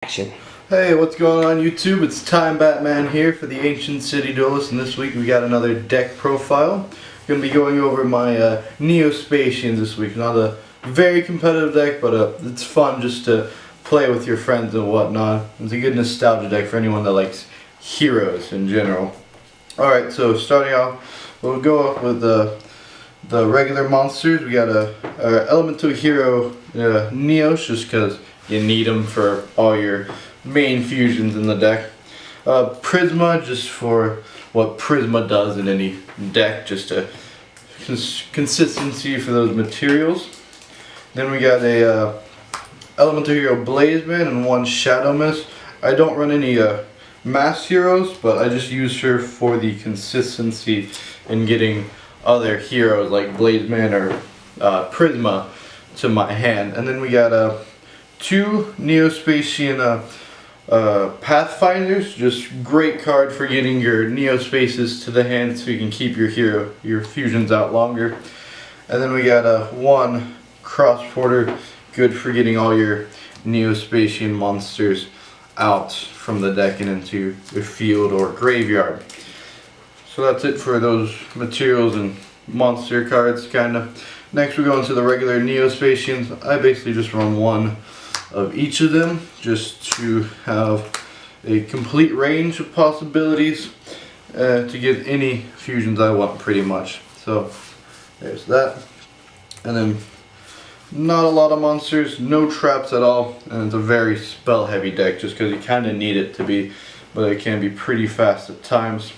Action. Hey, what's going on YouTube? It's TimeBatman here for the Ancient City Duelist, and this week we got another deck profile. I'm going to be going over my Spacians this week. Not a very competitive deck, but it's fun just to play with your friends and whatnot. It's a good nostalgia deck for anyone that likes heroes in general. Alright, so starting off, we'll go off with the regular monsters. We got a Elemental Hero Neos, just because you need them for all your main fusions in the deck. Prisma, just for what Prisma does in any deck, just a consistency for those materials. Then we got a Elemental Hero Blazeman and one Shadow Mist. I don't run any mass heroes, but I just use her for the consistency in getting other heroes like Blazeman or Prisma to my hand. And then we got two Neo-Spacian Pathfinders, just great card for getting your Neo-Spaces to the hand so you can keep your fusions out longer. And then we got one Cross-Porter, good for getting all your Neo-Spacian monsters out from the deck and into your field or graveyard. So that's it for those materials and monster cards, kinda. Next we go into the regular Neo-Spacians. I basically just run one of each of them just to have a complete range of possibilities to get any fusions I want pretty much. So there's that. And then not a lot of monsters, no traps at all, and it's a very spell heavy deck just because you kind of need it to be, but it can be pretty fast at times.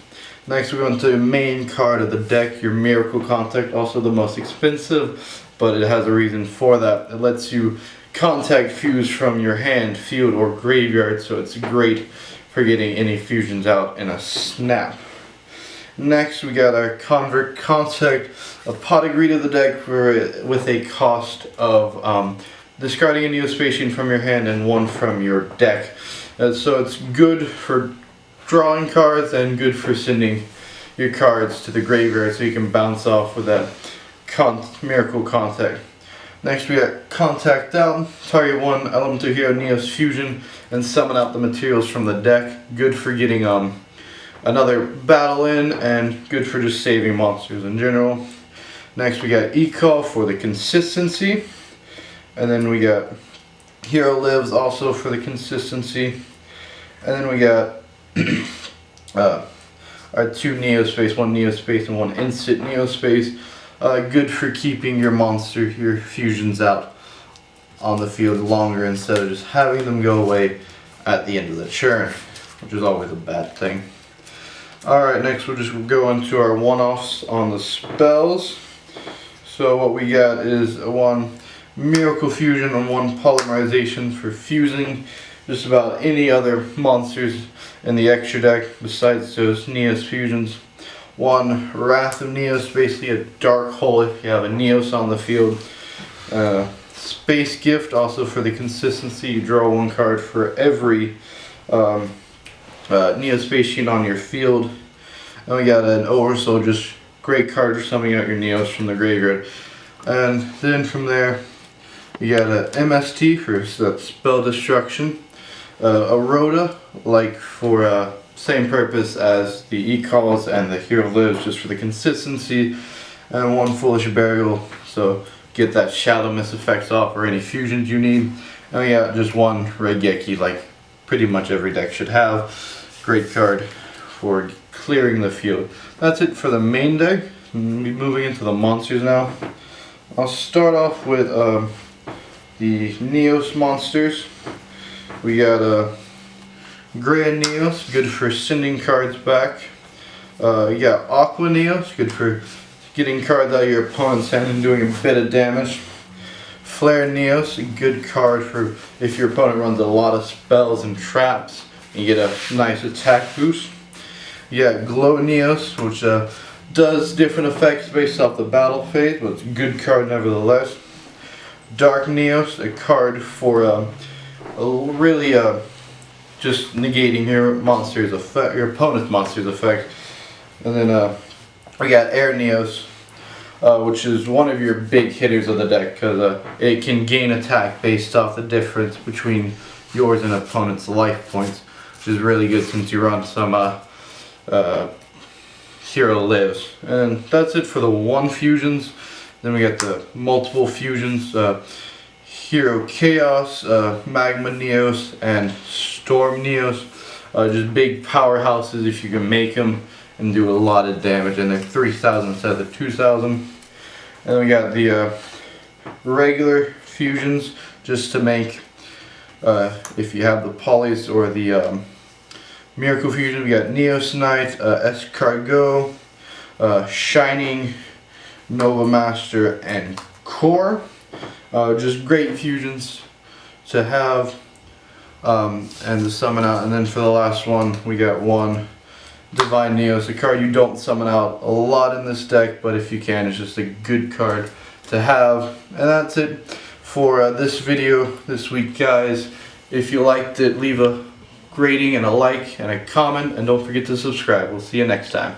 Next we go into the main card of the deck, your Miracle Contact, also the most expensive, but it has a reason for that. It lets you contact fuse from your hand, field, or graveyard, so it's great for getting any fusions out in a snap. Next we got our Convert Contact, a pedigree to the deck with a cost of discarding a Neo-Spacian from your hand and one from your deck. So it's good for drawing cards and good for sending your cards to the graveyard so you can bounce off with that Miracle Contact. Next we got Contact Out, target one Elemental Hero Neos Fusion and summon out the materials from the deck. Good for getting another battle in and good for just saving monsters in general. Next we got E-Call for the consistency, and then we got Hero Lives also for the consistency, and then we got our two Neo-Space, one Neo-Space and one Instant Neo-Space. Good for keeping your fusions out on the field longer instead of just having them go away at the end of the turn, which is always a bad thing. Alright, next we'll just go into our one-offs on the spells. So what we got is one Miracle Fusion and one Polymerization for fusing just about any other monsters in the extra deck besides those Neos fusions. One Wrath of Neos, basically a dark hole if you have a Neos on the field. Space Gift, also for the consistency, you draw one card for every Neo-Spacian on your field. And we got an Oversoul, just great card for summoning out your Neos from the graveyard. And then from there we got a MST for that spell destruction. A Rhoda, like for same purpose as the E-Calls and the Hero Lives, just for the consistency. And one Foolish Burial, so get that Shadow Mist effects off or any fusions you need. And we got just one Regeki, like pretty much every deck should have. Great card for clearing the field. That's it for the main deck. Moving into the monsters now. I'll start off with the Neos monsters. We got Grand Neos, good for sending cards back. You got Aqua Neos, good for getting cards out of your opponent's hand and doing a bit of damage. Flare Neos, a good card for if your opponent runs a lot of spells and traps, you get a nice attack boost. You got Glow Neos, which does different effects based off the battle phase, but it's a good card nevertheless. Dark Neos, a card for really just negating your opponent's monster's effect. And then we got Air Neos, which is one of your big hitters of the deck because it can gain attack based off the difference between yours and opponent's life points, which is really good since you're on some hero lives. And that's it for the 1 fusions. Then we got the multiple fusions, Hero Chaos, Magma Neos, and Storm Neos. Just big powerhouses if you can make them and do a lot of damage, and they're 3,000 instead of 2,000. And then we got the regular fusions, just to make, if you have the polys or the Miracle Fusion. We got Neosnite, Escargot, Shining, Nova Master, and Core. Just great fusions to have and to summon out. And then for the last one, we got 1 Divine Neos, a card you don't summon out a lot in this deck, but if you can, it's just a good card to have. And that's it for this video this week, guys. If you liked it, leave a rating and a like and a comment, and don't forget to subscribe. We'll see you next time.